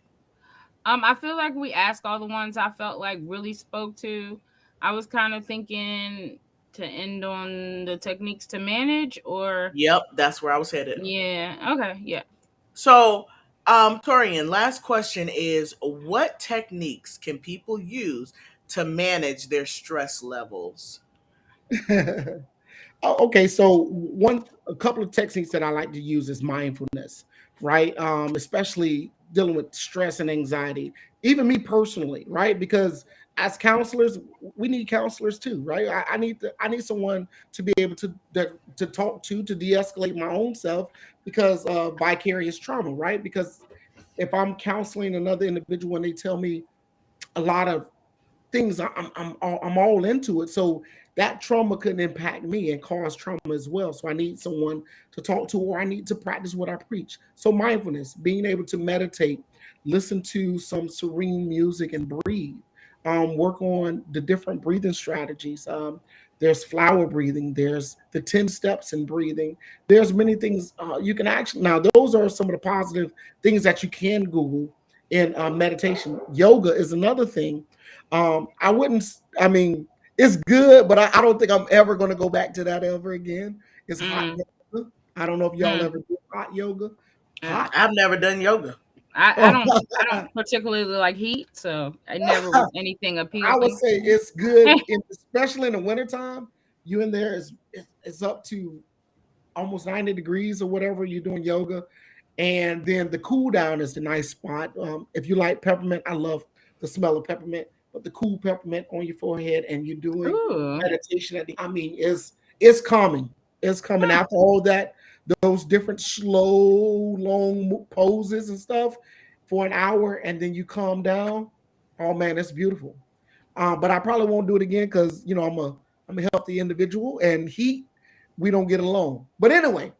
I feel like we asked all the ones I felt like really spoke to. I was kind of thinking to end on the techniques to manage, or Yep, that's where I was headed. yeah. Okay. Yeah. So, Torian, last question is, what techniques can people use to manage their stress levels? Okay, so a couple of techniques that I like to use is mindfulness, right? Especially dealing with stress and anxiety. Even me personally, right? Because as counselors, we need counselors too, right? I need someone to be able to talk to de-escalate my own self because of vicarious trauma, right? Because if I'm counseling another individual and they tell me a lot of things, I'm all into it. So that trauma could impact me and cause trauma as well. So I need someone to talk to, or I need to practice what I preach. So mindfulness, being able to meditate, listen to some serene music and breathe. Work on the different breathing strategies. There's flower breathing. There's the 10 steps in breathing. There's many things you can actually. Now, those are some of the positive things that you can Google in meditation. Yoga is another thing. I wouldn't. I mean, it's good, but I don't think I'm ever going to go back to that ever again. It's hot Mm, yoga. I don't know if y'all mm. ever do hot yoga. Uh, Hot. I've never done yoga. I don't particularly like heat, so it never was anything I would appealing say to me. it's good, especially in the wintertime. You in there is it's up to almost 90 degrees or whatever. You're doing yoga, and then the cool down is the nice spot. If you like peppermint, I love the smell of peppermint, but the cool peppermint on your forehead and you're doing Ooh. meditation at the, I mean, it's coming. It's coming Huh. after all that, those different slow, long poses and stuff for an hour, and then you calm down. Oh man, it's beautiful. But I probably won't do it again because I'm a healthy individual, and heat we don't get along. But anyway,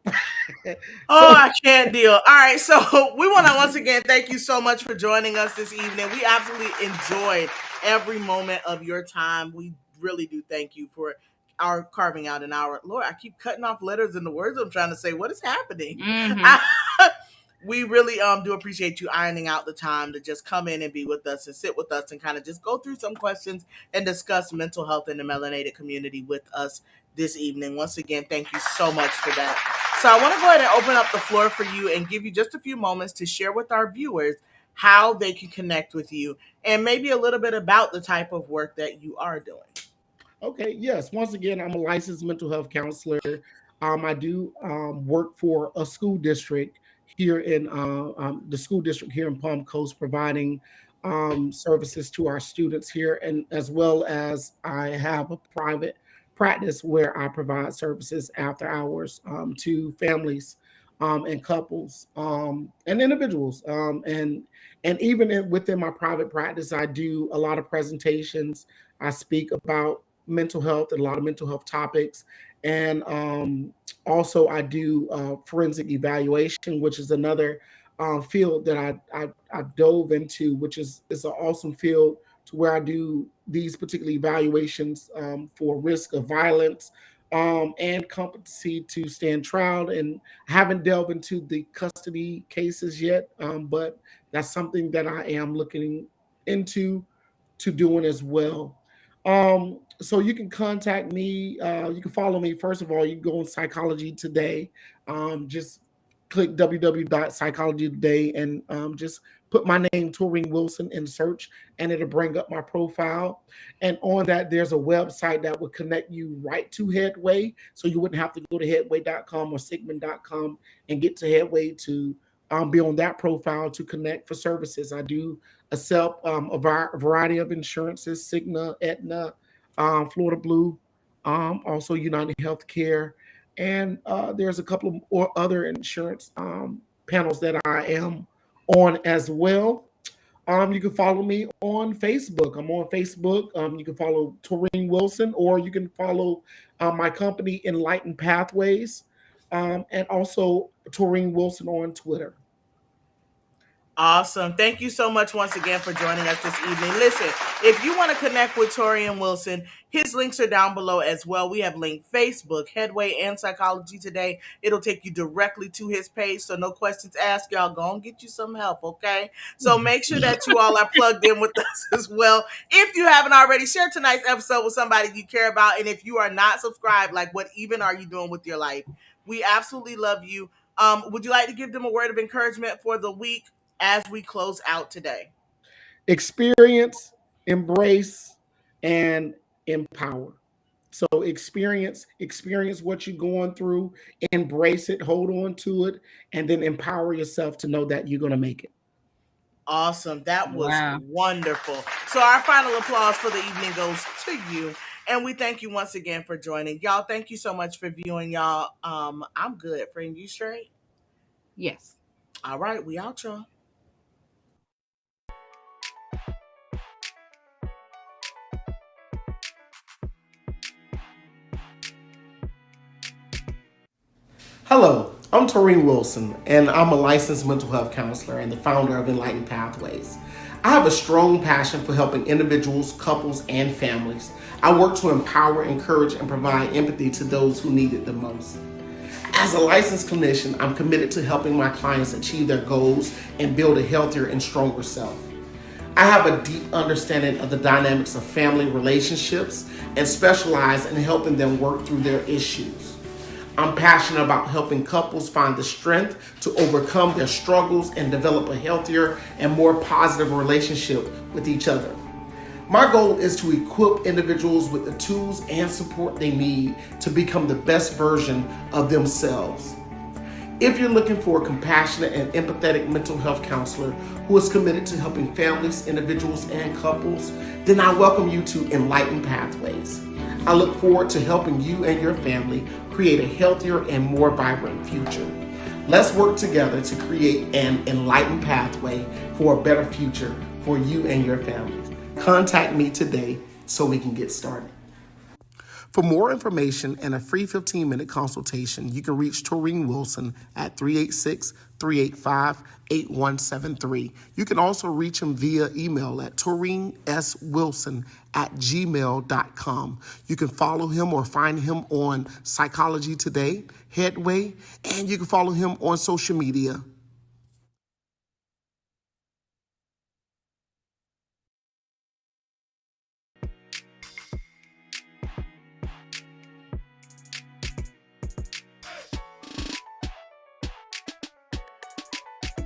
Oh, so I can't deal. All right, so we want to once again thank you so much for joining us this evening. We absolutely enjoyed every moment of your time. We really do thank you for our carving out an hour. Lord, I keep cutting off letters in the words I'm trying to say. What is happening? Mm-hmm. We really do appreciate you ironing out the time to just come in and be with us and sit with us and kind of just go through some questions and discuss mental health in the melanated community with us this evening. Once again, thank you so much for that. So I want to go ahead and open up the floor for you and give you just a few moments to share with our viewers how they can connect with you and maybe a little bit about the type of work that you are doing. okay, yes. Once again, I'm a licensed mental health counselor. I do work for a school district here in the school district here in Palm Coast, providing services to our students here, and as well as I have a private practice where I provide services after hours to families and couples and individuals. And even within my private practice, I do a lot of presentations. I speak about mental health and a lot of mental health topics. And also, I do forensic evaluation, which is another field that I dove into, which is an awesome field to where I do these particular evaluations for risk of violence and competency to stand trial. And I haven't delved into the custody cases yet, but that's something that I am looking into to doing as well. So you can contact me. You can follow me. First of all, you can go on Psychology Today. Just click www.psychologytoday and just put my name, Taurean Wilson, in search, and it'll bring up my profile. And on that, there's a website that will connect you right to Headway. So you wouldn't have to go to headway.com or sigmund.com and get to Headway to be on that profile to connect for services. I do accept a variety of insurances: Cigna, Aetna, Florida Blue, also United Healthcare, and there's a couple of or other insurance panels that I am on as well. You can follow me on Facebook. I'm on Facebook. You can follow Taurean Wilson, or you can follow my company, Enlightened Pathways, and also Taurean Wilson on Twitter. Awesome. Thank you so much once again for joining us this evening. Listen, if you want to connect with Taurean Wilson, his links are down below as well. We have linked Facebook, Headway, and Psychology Today. It'll take you directly to his page, so no questions asked. Y'all go and get you some help, okay? So make sure that you all are plugged in with us as well. If you haven't already, share tonight's episode with somebody you care about. And if you are not subscribed, like, what even are you doing with your life? We absolutely love you. Would you like to give them a word of encouragement for the week as we close out today? Experience, embrace, and empower. So experience what you're going through, embrace it, hold on to it, and then empower yourself to know that you're going to make it. Awesome. That was Wow. wonderful. So our final applause for the evening goes to you. And we thank you once again for joining. Y'all, thank you so much for viewing, y'all. I'm good. Friend, you straight? Yes. All right, we out, y'all. Hello, I'm Taurean Wilson, and I'm a licensed mental health counselor and the founder of Enlightened Pathways. I have a strong passion for helping individuals, couples, and families. I work to empower, encourage, and provide empathy to those who need it the most. As a licensed clinician, I'm committed to helping my clients achieve their goals and build a healthier and stronger self. I have a deep understanding of the dynamics of family relationships and specialize in helping them work through their issues. I'm passionate about helping couples find the strength to overcome their struggles and develop a healthier and more positive relationship with each other. My goal is to equip individuals with the tools and support they need to become the best version of themselves. If you're looking for a compassionate and empathetic mental health counselor who is committed to helping families, individuals, and couples, then I welcome you to Enlightened Pathways. I look forward to helping you and your family create a healthier and more vibrant future. Let's work together to create an enlightened pathway for a better future for you and your families. Contact me today so we can get started. For more information and a free 15-minute consultation, you can reach Taurean Wilson at 386-385-8173. You can also reach him via email at taureanswilson@gmail.com. You can follow him or find him on Psychology Today, Headway, and you can follow him on social media